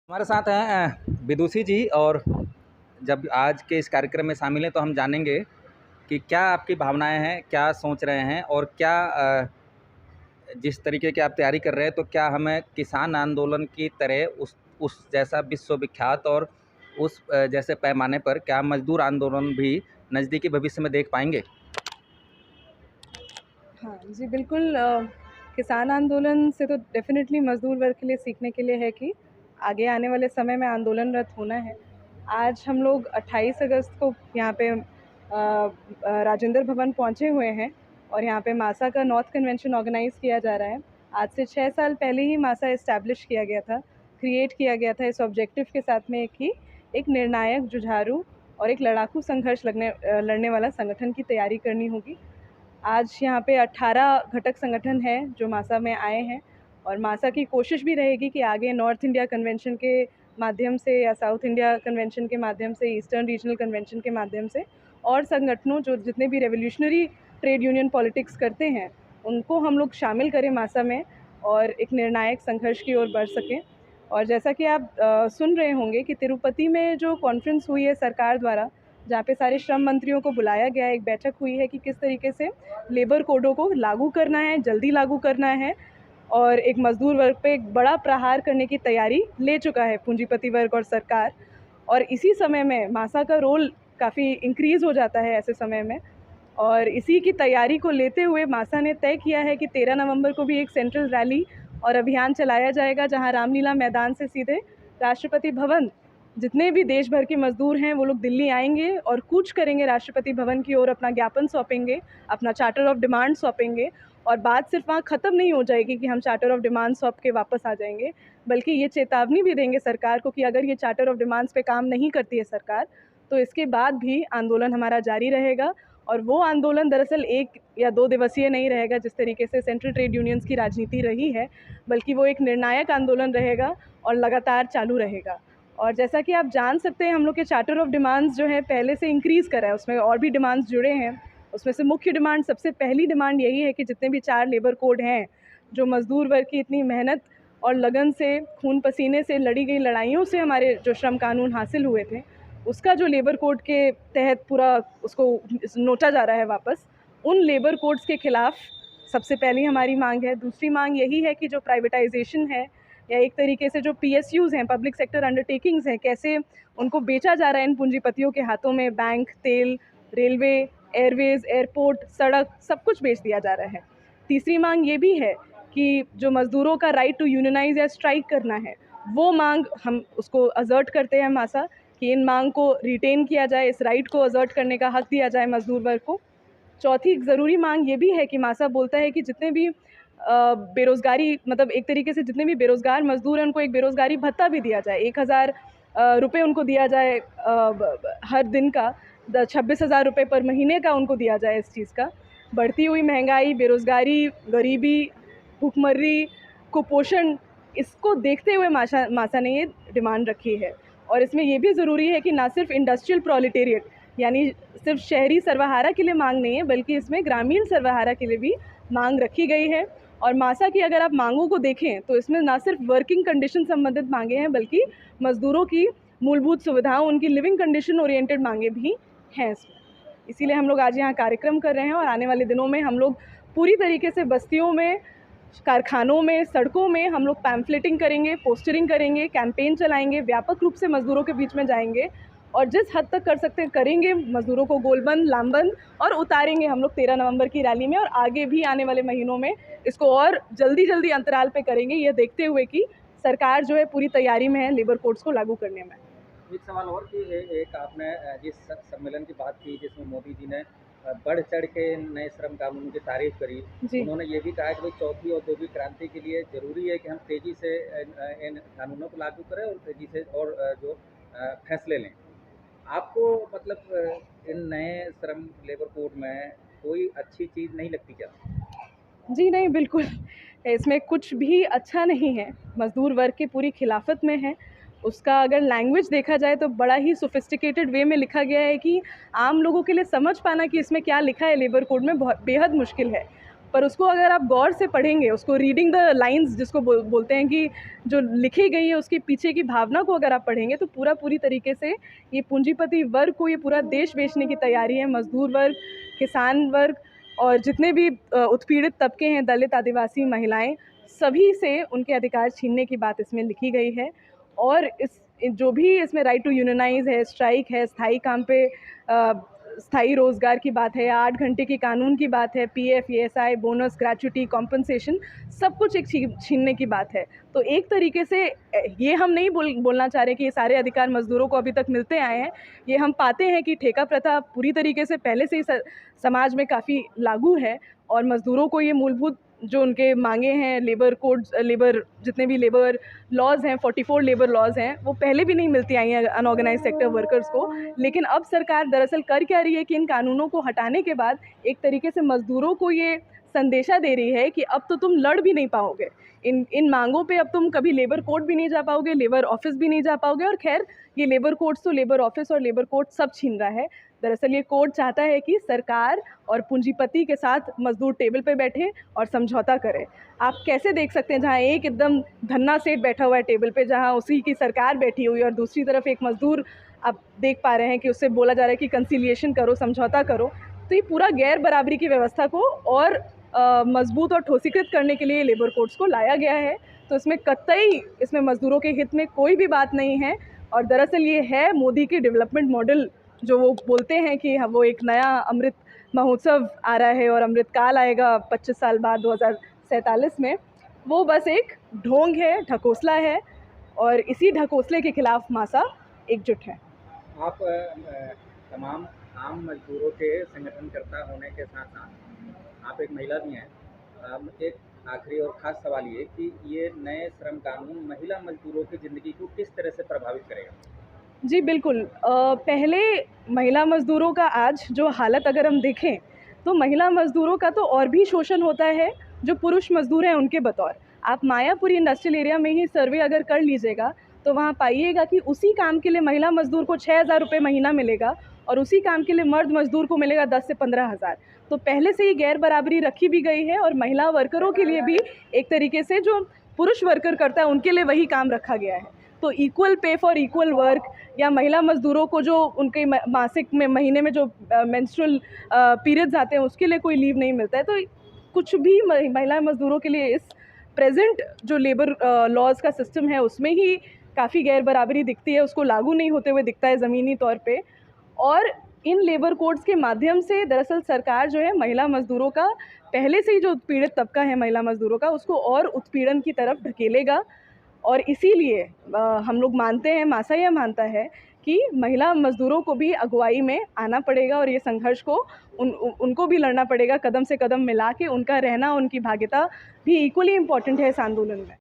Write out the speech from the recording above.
हमारे साथ हैं विदुषी जी। और जब आज के इस कार्यक्रम में शामिल हैं तो हम जानेंगे कि क्या आपकी भावनाएं हैं, क्या सोच रहे हैं और क्या जिस तरीके की आप तैयारी कर रहे हैं तो क्या हमें किसान आंदोलन की तरह उस जैसा विश्वविख्यात और उस जैसे पैमाने पर क्या मजदूर आंदोलन भी नज़दीकी भविष्य में देख पाएंगे? हाँ जी, बिल्कुल। किसान आंदोलन से तो डेफ़िनेटली मज़दूर वर्ग के लिए सीखने के लिए है कि आगे आने वाले समय में आंदोलनरत होना है। आज हम लोग 28 अगस्त को यहाँ पे राजेंद्र भवन पहुँचे हुए हैं और यहाँ पे मासा का नॉर्थ कन्वेंशन ऑर्गेनाइज़ किया जा रहा है। आज से 6 साल पहले ही मासा एस्टैब्लिश किया गया था, क्रिएट किया गया था इस ऑब्जेक्टिव के साथ में कि एक निर्णायक, जुझारू और एक लड़ाकू संघर्ष लड़ने वाला संगठन की तैयारी करनी होगी। आज यहाँ पे 18 घटक संगठन हैं जो मासा में आए हैं और मासा की कोशिश भी रहेगी कि आगे नॉर्थ इंडिया कन्वेंशन के माध्यम से या साउथ इंडिया कन्वेंशन के माध्यम से, ईस्टर्न रीजनल कन्वेंशन के माध्यम से और संगठनों जो जितने भी रेवोल्यूशनरी ट्रेड यूनियन पॉलिटिक्स करते हैं उनको हम लोग शामिल करें मासा में और एक निर्णायक संघर्ष की ओर बढ़ सकें। और जैसा कि आप सुन रहे होंगे कि तिरुपति में जो कॉन्फ्रेंस हुई है सरकार द्वारा, जहाँ पे सारे श्रम मंत्रियों को बुलाया गया है, एक बैठक हुई है कि किस तरीके से लेबर कोडों को लागू करना है, जल्दी लागू करना है और एक मजदूर वर्ग पे एक बड़ा प्रहार करने की तैयारी ले चुका है पूंजीपति वर्ग और सरकार। और इसी समय में मासा का रोल काफ़ी इंक्रीज़ हो जाता है ऐसे समय में और इसी की तैयारी को लेते हुए मासा ने तय किया है कि 13 नवंबर को भी एक सेंट्रल रैली और अभियान चलाया जाएगा, जहां रामलीला मैदान से सीधे राष्ट्रपति भवन जितने भी देश भर के मजदूर हैं वो लोग दिल्ली आएंगे और कूच करेंगे राष्ट्रपति भवन की ओर, अपना ज्ञापन सौंपेंगे, अपना चार्टर ऑफ डिमांड सौंपेंगे। और बात सिर्फ वहाँ ख़त्म नहीं हो जाएगी कि हम चार्टर ऑफ डिमांड सौंप के वापस आ जाएंगे, बल्कि ये चेतावनी भी देंगे सरकार को कि अगर ये चार्टर ऑफ डिमांड्स पे काम नहीं करती है सरकार तो इसके बाद भी आंदोलन हमारा जारी रहेगा। और वो आंदोलन दरअसल 1 या 2 दिवसीय नहीं रहेगा जिस तरीके से सेंट्रल ट्रेड यूनियंस की राजनीति रही है, बल्कि वो एक निर्णायक आंदोलन रहेगा और लगातार चालू रहेगा। और जैसा कि आप जान सकते हैं, हम लोग के चार्टर ऑफ डिमांड्स जो है पहले से इंक्रीज़ करा है, उसमें और भी डिमांड्स जुड़े हैं। उसमें से मुख्य डिमांड, सबसे पहली डिमांड यही है कि जितने भी 4 लेबर कोड हैं, जो मज़दूर वर्ग की इतनी मेहनत और लगन से, खून पसीने से लड़ी गई लड़ाइयों से हमारे जो श्रम कानून हासिल हुए थे, उसका जो लेबर कोड के तहत पूरा उसको नोचा जा रहा है वापस, उन लेबर कोड्स के खिलाफ सबसे पहली हमारी मांग है। दूसरी मांग यही है कि जो प्राइवेटाइजेशन है या एक तरीके से जो पीएसयूज़ हैं, पब्लिक सेक्टर अंडरटेकिंग्स हैं, कैसे उनको बेचा जा रहा है इन पूंजीपतियों के हाथों में, बैंक, तेल, रेलवे, एयरवेज़, एयरपोर्ट, सड़क, सब कुछ बेच दिया जा रहा है। तीसरी मांग ये भी है कि जो मज़दूरों का राइट टू यूनियनाइज़ या स्ट्राइक करना है, वो मांग हम उसको असर्ट करते हैं मासा कि इन मांग को रिटेन किया जाए, इस राइट को असर्ट करने का हक दिया जाए मज़दूर वर्ग को। चौथी ज़रूरी मांग ये भी है कि मासा बोलता है कि जितने भी बेरोज़गारी, मतलब एक तरीके से जितने भी बेरोज़गार मज़दूर हैं उनको एक बेरोज़गारी भत्ता भी दिया जाए, 1000 रुपये उनको दिया जाए हर दिन का, 26,000 रुपये पर महीने का उनको दिया जाए इस चीज़ का। बढ़ती हुई महंगाई, बेरोज़गारी, गरीबी, भूखमरी, कुपोषण, इसको देखते हुए मासा ने ये डिमांड रखी है। और इसमें ये भी ज़रूरी है कि ना सिर्फ इंडस्ट्रियल प्रोलेटेरिएट यानी सिर्फ शहरी सर्वहारा के लिए मांग नहीं है, बल्कि इसमें ग्रामीण सर्वहारा के लिए भी मांग रखी गई है। और मासा की अगर आप मांगों को देखें तो इसमें ना सिर्फ वर्किंग कंडीशन संबंधित मांगे हैं, बल्कि मज़दूरों की मूलभूत सुविधाओं, उनकी लिविंग कंडीशन ओरिएंटेड मांगे भी हैं इसमें। इसीलिए हम लोग आज यहाँ कार्यक्रम कर रहे हैं और आने वाले दिनों में हम लोग पूरी तरीके से बस्तियों में, कारखानों में, सड़कों में हम लोग पैम्फलेटिंग करेंगे, पोस्टरिंग करेंगे, कैंपेन चलाएंगे, व्यापक रूप से मज़दूरों के बीच में जाएंगे और जिस हद तक कर सकते हैं करेंगे, मज़दूरों को गोलबंद, लामबंद और उतारेंगे हम लोग 13 नवंबर की रैली में। और आगे भी आने वाले महीनों में इसको और जल्दी अंतराल पे करेंगे, ये देखते हुए कि सरकार जो है पूरी तैयारी में है लेबर कोड्स को लागू करने में। एक सवाल और कि एक आपने जिस सम्मेलन की बात की जिसमें मोदी जी ने बढ़ चढ़ के नए श्रम कानून की तारीफ करी, उन्होंने ये भी कहा कि भाई चौथी औद्योगिक क्रांति के लिए ज़रूरी है कि हम तेज़ी से इन कानूनों को लागू करें और तेज़ी से और जो फैसले लें। आपको मतलब इन नए श्रम लेबर कोड में कोई अच्छी चीज़ नहीं लगती क्या? जी नहीं, बिल्कुल इसमें कुछ भी अच्छा नहीं है, मज़दूर वर्ग की पूरी खिलाफत में है। उसका अगर लैंग्वेज देखा जाए तो बड़ा ही सोफिस्टिकेटेड वे में लिखा गया है कि आम लोगों के लिए समझ पाना कि इसमें क्या लिखा है लेबर कोड में बहुत बेहद मुश्किल है। पर उसको अगर आप गौर से पढ़ेंगे, उसको रीडिंग द लाइंस जिसको बोलते हैं कि जो लिखी गई है उसके पीछे की भावना को अगर आप पढ़ेंगे तो पूरी तरीके से ये पूंजीपति वर्ग को ये पूरा देश बेचने की तैयारी है। मजदूर वर्ग, किसान वर्ग और जितने भी उत्पीड़ित तबके हैं, दलित, आदिवासी, महिलाएं, सभी से उनके अधिकार छीनने की बात इसमें लिखी गई है। और इस जो भी इसमें राइट टू यूनियनाइज है, स्ट्राइक है, स्थायी काम पे स्थायी रोज़गार की बात है, या 8 घंटे की कानून की बात है, PF, ESI, bonus, gratuity, compensation, सब कुछ एक छीनने की बात है। तो एक तरीके से ये हम नहीं बोलना चाह रहे कि ये सारे अधिकार मज़दूरों को अभी तक मिलते आए हैं। ये हम पाते हैं कि ठेका प्रथा पूरी तरीके से पहले से ही समाज में काफ़ी लागू है और मज़दूरों को ये मूलभूत जो उनके मांगे हैं, लेबर कोड्स, लेबर जितने भी लेबर लॉज हैं, 44 लेबर लॉज हैं, वो पहले भी नहीं मिलती आई हैं अनऑर्गेनाइज सेक्टर वर्कर्स को। लेकिन अब सरकार दरअसल कर क्या रही है कि इन कानूनों को हटाने के बाद एक तरीके से मज़दूरों को ये संदेशा दे रही है कि अब तो तुम लड़ भी नहीं पाओगे इन मांगों पे, अब तुम कभी लेबर कोर्ट भी नहीं जा पाओगे, लेबर ऑफिस भी नहीं जा पाओगे। और खैर ये लेबर कोर्ट्स तो लेबर ऑफिस और लेबर कोर्ट सब छीन रहा है। दरअसल ये कोर्ट चाहता है कि सरकार और पूंजीपति के साथ मजदूर टेबल पे बैठे और समझौता करें। आप कैसे देख सकते हैं जहाँ एक एकदम धन्ना सेठ बैठा हुआ है टेबल पे, जहाँ उसी की सरकार बैठी हुई है, और दूसरी तरफ एक मजदूर आप देख पा रहे हैं कि उससे बोला जा रहा है कि कंसिलिएशन करो, समझौता करो। तो ये पूरा गैर बराबरी की व्यवस्था को और मजबूत और ठोसीकृत करने के लिए लेबर कोर्ट्स को लाया गया है। तो इसमें कतई इसमें मज़दूरों के हित में कोई भी बात नहीं है। और दरअसल ये है मोदी के डेवलपमेंट मॉडल, जो वो बोलते हैं कि वो एक नया अमृत महोत्सव आ रहा है और अमृत काल आएगा 25 साल बाद 2047 में, वो बस एक ढोंग है, ढकोसला है, और इसी ढकोसले के खिलाफ मासा एकजुट है। आप तमाम आम मजदूरों के संगठनकर्ता होने के साथ साथ आप एक महिला भी हैं। एक आखिरी और ख़ास सवाल ये कि ये नए श्रम कानून महिला मजदूरों की ज़िंदगी को किस तरह से प्रभावित करेगा? जी बिल्कुल। पहले महिला मज़दूरों का आज जो हालत अगर हम देखें तो महिला मज़दूरों का तो और भी शोषण होता है जो पुरुष मज़दूर हैं उनके बतौर। आप मायापुरी इंडस्ट्रियल एरिया में ही सर्वे अगर कर लीजिएगा तो वहाँ पाइएगा कि उसी काम के लिए महिला मज़दूर को 6,000 रुपये महीना मिलेगा और उसी काम के लिए मर्द मज़दूर को मिलेगा 10 से 15,000। तो पहले से ही गैर बराबरी रखी भी गई है और महिला वर्करों के लिए भी एक तरीके से जो पुरुष वर्कर करता है उनके लिए वही काम रखा गया है। तो equal pay for equal work, या महिला मज़दूरों को जो उनके मासिक में महीने में जो मेंस्ट्रुअल पीरियड्स आते हैं उसके लिए कोई लीव नहीं मिलता है। तो कुछ भी महिला मज़दूरों के लिए इस प्रेजेंट जो लेबर लॉज का सिस्टम है उसमें ही काफ़ी गैर बराबरी दिखती है, उसको लागू नहीं होते हुए दिखता है ज़मीनी तौर पे। और इन लेबर कोड्स के माध्यम से दरअसल सरकार जो है महिला मज़दूरों का, पहले से ही जो उत्पीड़ित तबका है महिला मज़दूरों का, उसको और उत्पीड़न की तरफ ढकेलेगा। और इसीलिए हम लोग मानते हैं, मासा यह मानता है कि महिला मज़दूरों को भी अगुवाई में आना पड़ेगा और ये संघर्ष को उनको भी लड़ना पड़ेगा, कदम से कदम मिला के। उनका रहना, उनकी भाग्यता भी इक्वली इम्पॉर्टेंट है इस आंदोलन में।